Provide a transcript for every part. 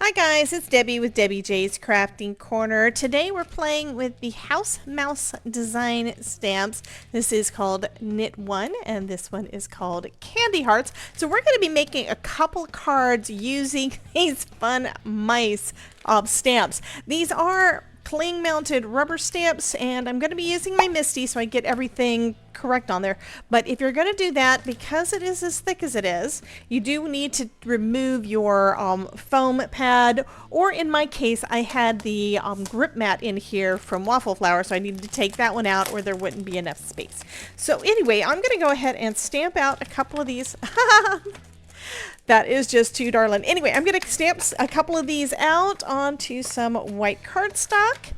Hi guys, it's Debbie with Debbie J's Crafting Corner. Today we're playing with the House Mouse Design stamps. This is called Knit One and this one is called Candy Hearts. So we're going to be making a couple cards using these fun mice stamps. These are cling mounted rubber stamps and I'm going to be using my Misty so I get everything correct on there. But if you're going to do that, because it is as thick as it is, you do need to remove your foam pad, or in my case I had the grip mat in here from Waffle Flower, so I needed to take that one out or there wouldn't be enough space. So anyway, I'm going to go ahead and stamp out a couple of these. That is just too darling. Anyway, I'm going to stamp a couple of these out onto some white cardstock.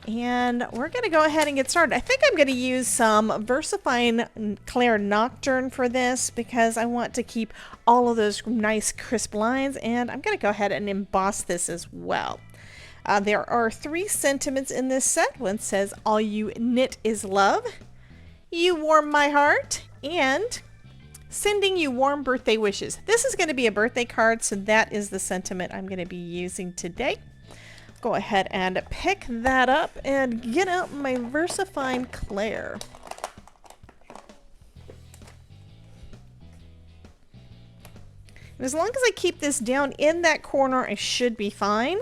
And we're going to go ahead and get started. I think I'm going to use some VersaFine Claire Nocturne for this because I want to keep all of those nice crisp lines. And I'm going to go ahead and emboss this as well. There are 3 sentiments in this set. One says, "All you knit is love," "You warm my heart," and "Sending you warm birthday wishes." This is going to be a birthday card, so that is the sentiment I'm going to be using today. Go ahead and pick that up and get out my VersaFine Claire. And as long as I keep this down in that corner, I should be fine.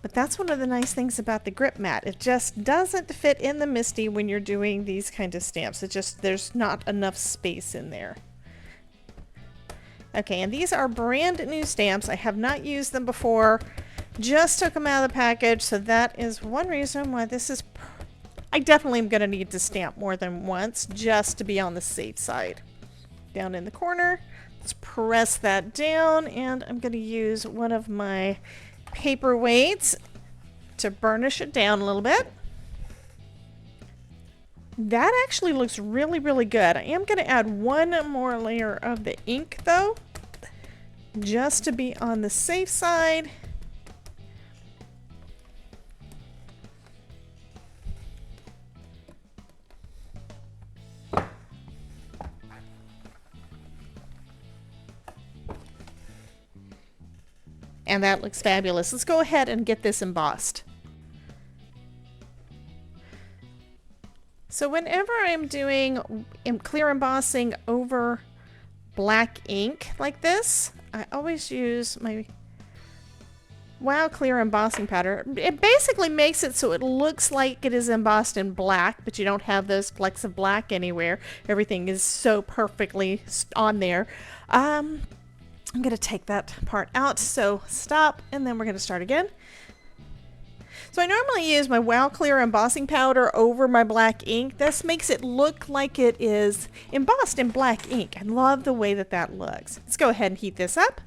But that's one of the nice things about the grip mat. It just doesn't fit in the Misty when you're doing these kind of stamps. There's not enough space in there. Okay, and these are brand new stamps. I have not used them before. Just took them out of the package, so that is one reason why this is... I definitely am going to need to stamp more than once just to be on the safe side. Down in the corner, let's press that down, and I'm going to use one of my paperweights to burnish it down a little bit. That actually looks really, really good. I am going to add one more layer of the ink though, just to be on the safe side. And that looks fabulous. Let's go ahead and get this embossed. So whenever I'm doing clear embossing over black ink like this, I always use my Wow Clear embossing powder. It basically makes it so it looks like it is embossed in black, but you don't have those flecks of black anywhere. Everything is so perfectly on there. I'm going to take that part out, so stop, and then we're going to start again. So I normally use my Wow Clear embossing powder over my black ink. This makes it look like it is embossed in black ink. I love the way that that looks. Let's go ahead and heat this up.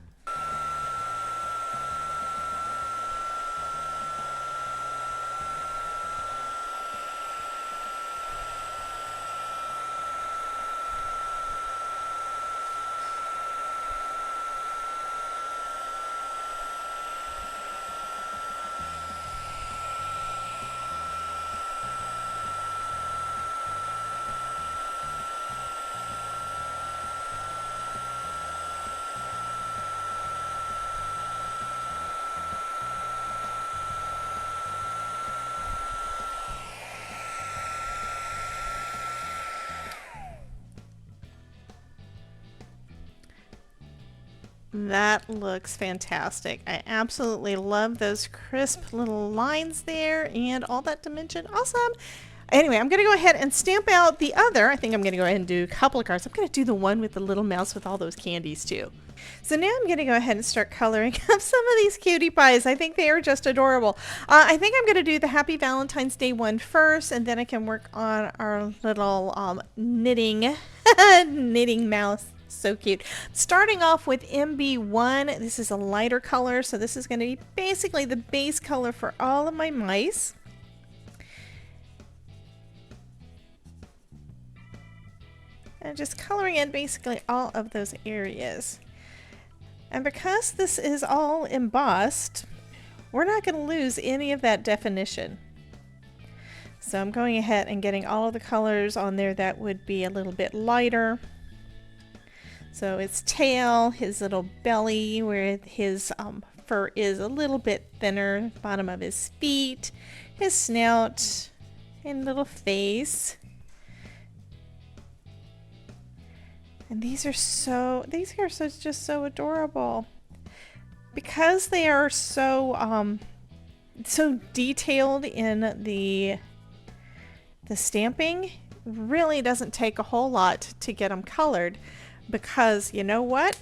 That looks fantastic. I absolutely love those crisp little lines there and all that dimension. Awesome. Anyway, I'm going to go ahead and stamp out the other. I think I'm going to go ahead and do a couple of cards. I'm going to do the one with the little mouse with all those candies too. So now I'm going to go ahead and start coloring up some of these cutie pies. I think they are just adorable. I think I'm going to do the Happy Valentine's Day one first, and then I can work on our little knitting mouse. So cute. Starting off with MB1, this is a lighter color, so this is going to be basically the base color for all of my mice. And just coloring in basically all of those areas. And because this is all embossed, we're not going to lose any of that definition. So I'm going ahead and getting all of the colors on there that would be a little bit lighter. So its tail, his little belly, where his fur is a little bit thinner. Bottom of his feet, his snout, and little face. And these are just so adorable. Because they are so detailed in the stamping, really doesn't take a whole lot to get them colored, because you know what?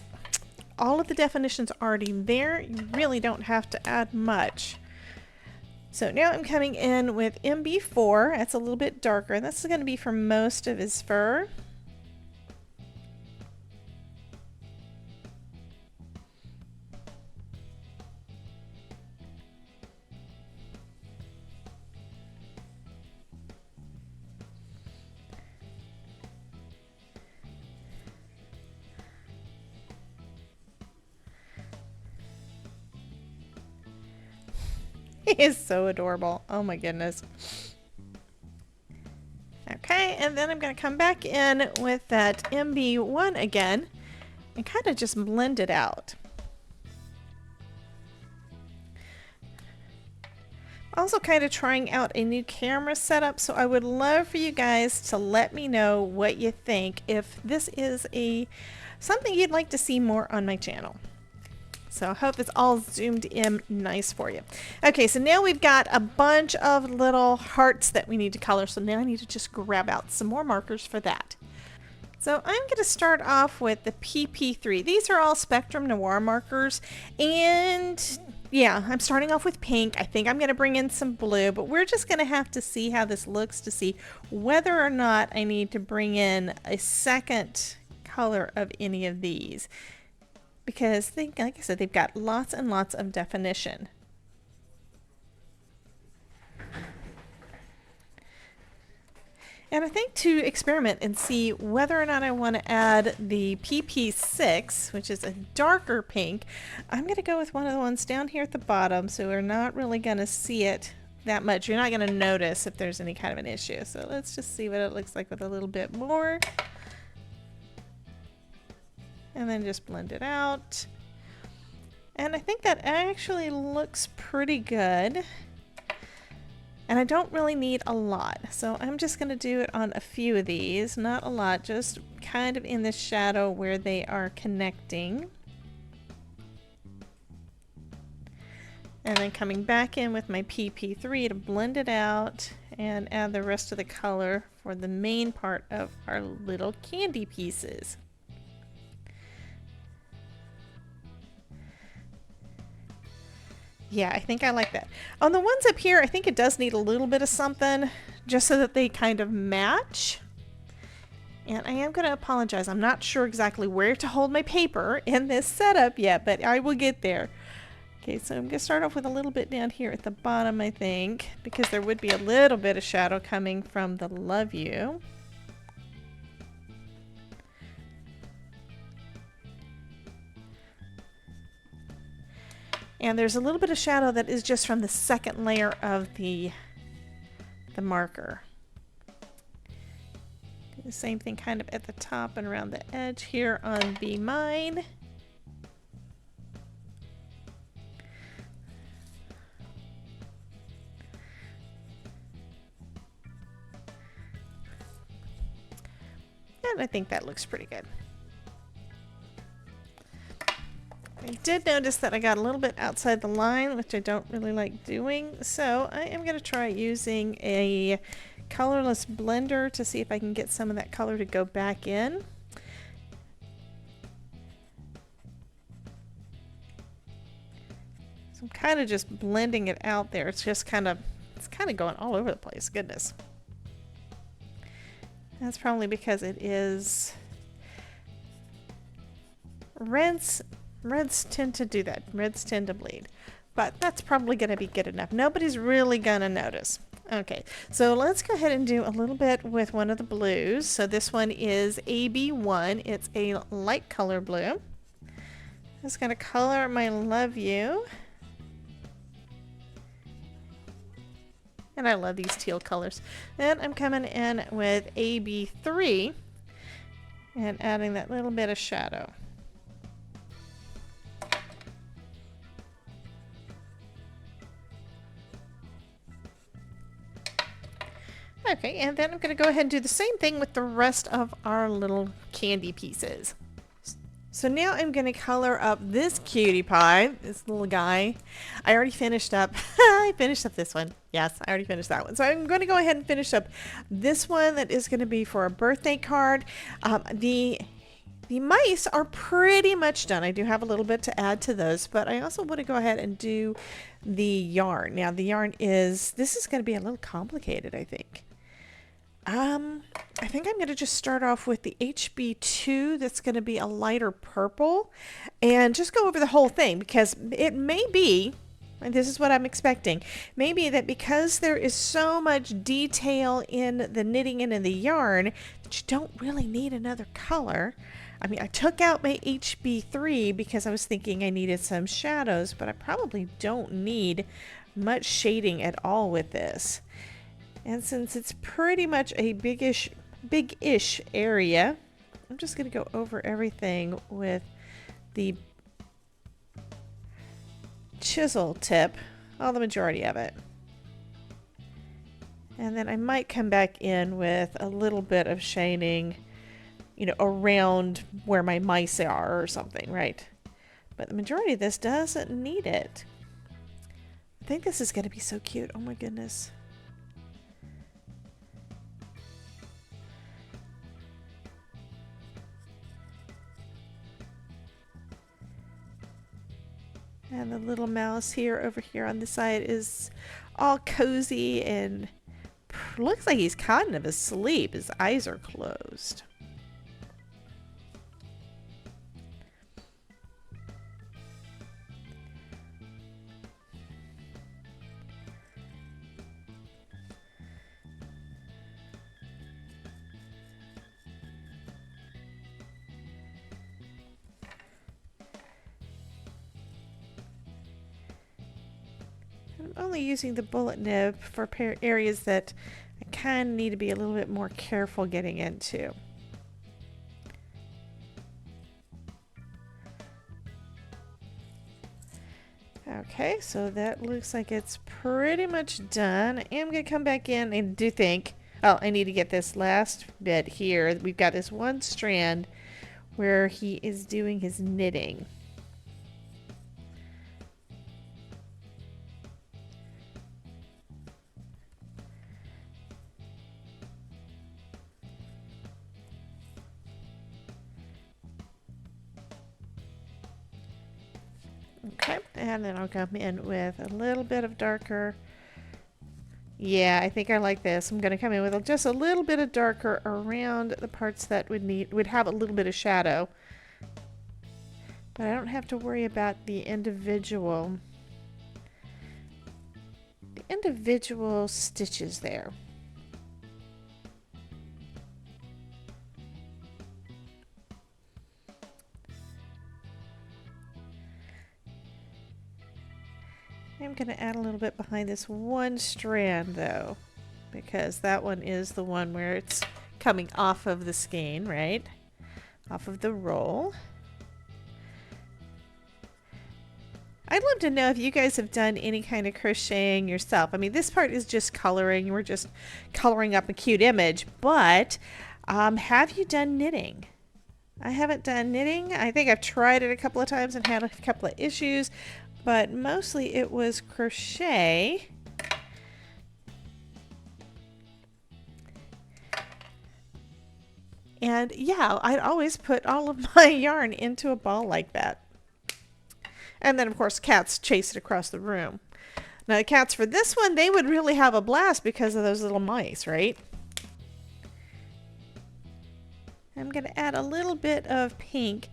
All of the definition's already there. You really don't have to add much. So now I'm coming in with MB4. That's a little bit darker. This is going to be for most of his fur. He is so adorable. Oh my goodness. Okay, and then I'm going to come back in with that MB1 again and kind of just blend it out. Also kind of trying out a new camera setup, so I would love for you guys to let me know what you think, if this is something you'd like to see more on my channel. So I hope it's all zoomed in nice for you. Okay, so now we've got a bunch of little hearts that we need to color. So now I need to just grab out some more markers for that. So I'm going to start off with the PP3. These are all Spectrum Noir markers. And yeah, I'm starting off with pink. I think I'm going to bring in some blue, but we're just going to have to see how this looks to see whether or not I need to bring in a second color of any of these. Because, like I said, they've got lots and lots of definition. And I think to experiment and see whether or not I want to add the PP6, which is a darker pink, I'm going to go with one of the ones down here at the bottom, so we're not really going to see it that much. You're not going to notice if there's any kind of an issue. So let's just see what it looks like with a little bit more. And then just blend it out. And I think that actually looks pretty good. And I don't really need a lot. So I'm just going to do it on a few of these. Not a lot, just kind of in the shadow where they are connecting. And then coming back in with my PP3 to blend it out and add the rest of the color for the main part of our little candy pieces. Yeah, I think I like that. On the ones up here, I think it does need a little bit of something just so that they kind of match. And I am going to apologize. I'm not sure exactly where to hold my paper in this setup yet, but I will get there. Okay, so I'm going to start off with a little bit down here at the bottom, I think, because there would be a little bit of shadow coming from the love you. And there's a little bit of shadow that is just from the second layer of the marker. Do the same thing kind of at the top and around the edge here on Be Mine. And I think that looks pretty good. I did notice that I got a little bit outside the line, which I don't really like doing, so I am going to try using a colorless blender to see if I can get some of that color to go back in. So I'm kind of just blending it out there. It's kind of going all over the place. Goodness. That's probably because it is reds. Reds tend to do that. Reds tend to bleed. But that's probably going to be good enough. Nobody's really going to notice. Okay, so let's go ahead and do a little bit with one of the blues. So this one is AB1. It's a light color blue. I'm just going to color my Love You. And I love these teal colors. Then I'm coming in with AB3 and adding that little bit of shadow. Okay, and then I'm going to go ahead and do the same thing with the rest of our little candy pieces. So now I'm going to color up this cutie pie, this little guy. I already finished up, I finished up this one. Yes, I already finished that one. So I'm going to go ahead and finish up this one that is going to be for a birthday card. The mice are pretty much done. I do have a little bit to add to those, but I also want to go ahead and do the yarn. Now the yarn this is going to be a little complicated, I think. I think I'm going to just start off with the HB2 that's going to be a lighter purple and just go over the whole thing, because it may be, and this is what I'm expecting, maybe that because there is so much detail in the knitting and in the yarn that you don't really need another color. I mean, I took out my HB3 because I was thinking I needed some shadows, but I probably don't need much shading at all with this. And since it's pretty much a big-ish area, I'm just going to go over everything with the chisel tip, all the majority of it. And then I might come back in with a little bit of shading, you know, around where my mice are or something, right? But the majority of this doesn't need it. I think this is going to be so cute. Oh my goodness. And the little mouse here over here on the side is all cozy and looks like he's kind of asleep. His eyes are closed. I'm only using the bullet nib for areas that I kind of need to be a little bit more careful getting into. Okay, so that looks like it's pretty much done. I am going to come back in and do think, oh, I need to get this last bit here. We've got this one strand where he is doing his knitting. Okay, and then I'll come in with a little bit of darker. Yeah, I think I like this. I'm going to come in with just a little bit of darker around the parts that would have a little bit of shadow. But I don't have to worry about the individual stitches there. I'm going to add a little bit behind this one strand though, because that one is the one where it's coming off of the skein, right? Off of the roll. I'd love to know if you guys have done any kind of crocheting yourself. I mean, this part is just coloring. We're just coloring up a cute image, but have you done knitting? I haven't done knitting. I think I've tried it a couple of times and had a couple of issues, but mostly it was crochet. And yeah, I'd always put all of my yarn into a ball like that. And then of course cats chase it across the room. Now the cats for this one, they would really have a blast because of those little mice, right? I'm going to add a little bit of pink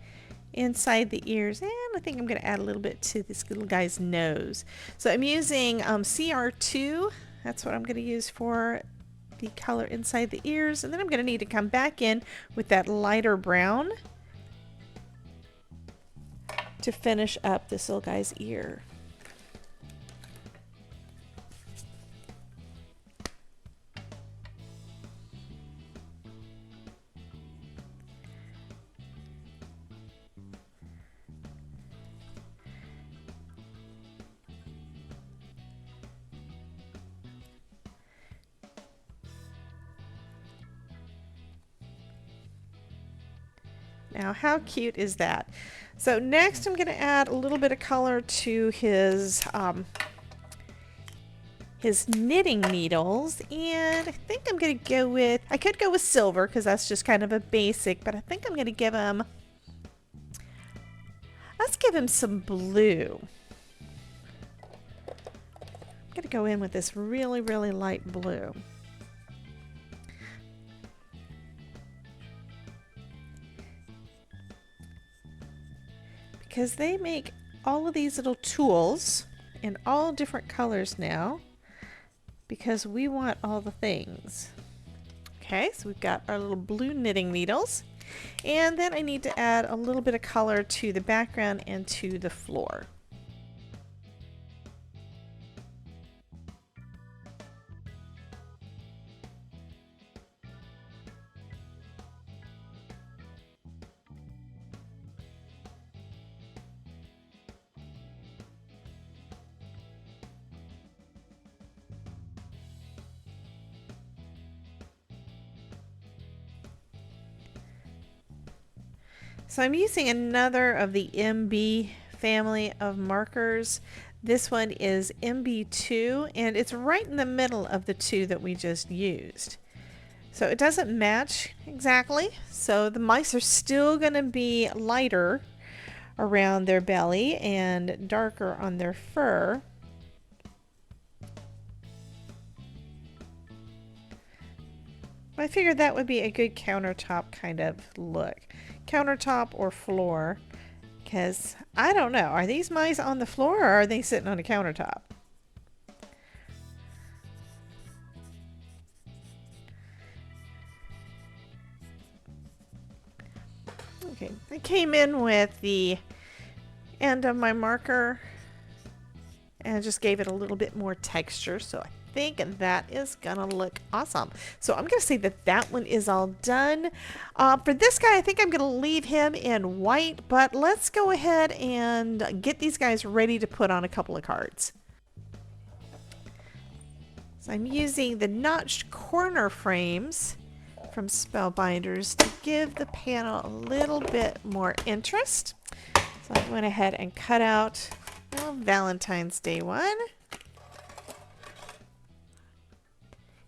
inside the ears, and I think I'm going to add a little bit to this little guy's nose. So I'm using CR2. That's what I'm going to use for the color inside the ears, and then I'm going to need to come back in with that lighter brown to finish up this little guy's ear. Now, how cute is that? So next I'm going to add a little bit of color to his knitting needles, and I think I'm going to go with, I could go with silver because that's just kind of a basic, but I think I'm going to give him, let's give him some blue. I'm going to go in with this really, really light blue. Because they make all of these little tools in all different colors now, because we want all the things. Okay, so we've got our little blue knitting needles, and then I need to add a little bit of color to the background and to the floor. So I'm using another of the MB family of markers. This one is MB2, and it's right in the middle of the two that we just used. So it doesn't match exactly, so the mice are still going to be lighter around their belly and darker on their fur. I figured that would be a good countertop kind of look. Countertop or floor, because I don't know, are these mice on the floor or are they sitting on a countertop? Okay, I came in with the end of my marker and just gave it a little bit more texture, so I think that is gonna look awesome. So I'm gonna say that that one is all done. For this guy, I think I'm gonna leave him in white, but let's go ahead and get these guys ready to put on a couple of cards. So I'm using the notched corner frames from Spellbinders to give the panel a little bit more interest. So I went ahead and cut out Valentine's Day one.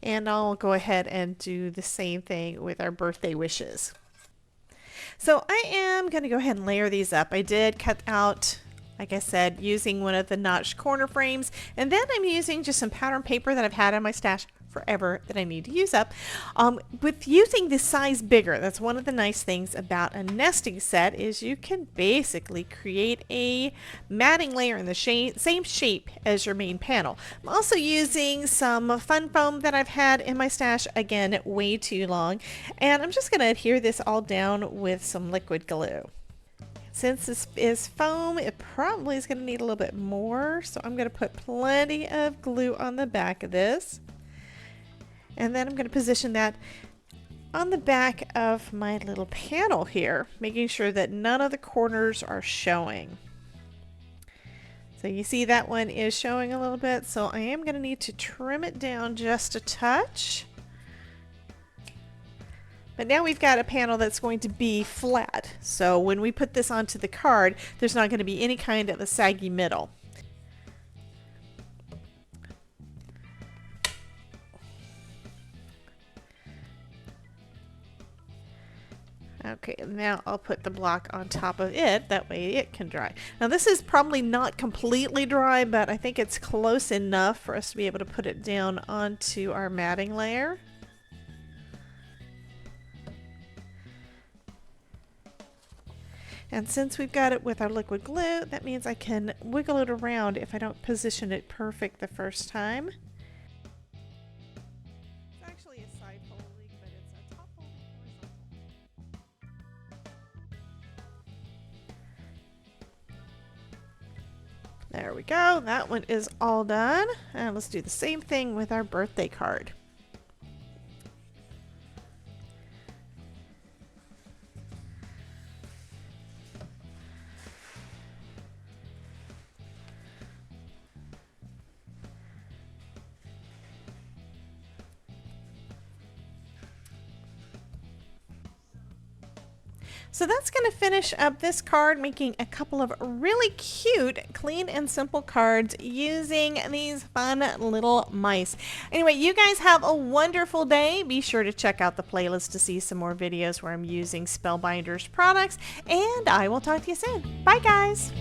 And I'll go ahead and do the same thing with our birthday wishes. So I am going to go ahead and layer these up. I did cut out, like I said, using one of the notched corner frames, and then I'm using just some pattern paper that I've had in my stash forever that I need to use up. With using the size bigger, that's one of the nice things about a nesting set, is you can basically create a matting layer in the same shape as your main panel. I'm also using some fun foam that I've had in my stash, again, way too long, and I'm just going to adhere this all down with some liquid glue. Since this is foam, it probably is going to need a little bit more, so I'm going to put plenty of glue on the back of this. And then I'm going to position that on the back of my little panel here, making sure that none of the corners are showing. So you see that one is showing a little bit, so I am going to need to trim it down just a touch. But now we've got a panel that's going to be flat. So when we put this onto the card, there's not going to be any kind of a saggy middle. Okay, now I'll put the block on top of it, that way it can dry. Now this is probably not completely dry, but I think it's close enough for us to be able to put it down onto our matting layer. And since we've got it with our liquid glue, that means I can wiggle it around if I don't position it perfect the first time. It's actually a side folding, but it's a top folding horizontal. There we go. That one is all done. And let's do the same thing with our birthday card. So that's going to finish up this card, making a couple of really cute, clean and simple cards using these fun little mice. Anyway, you guys have a wonderful day. Be sure to check out the playlist to see some more videos where I'm using Spellbinders products, and I will talk to you soon. Bye, guys.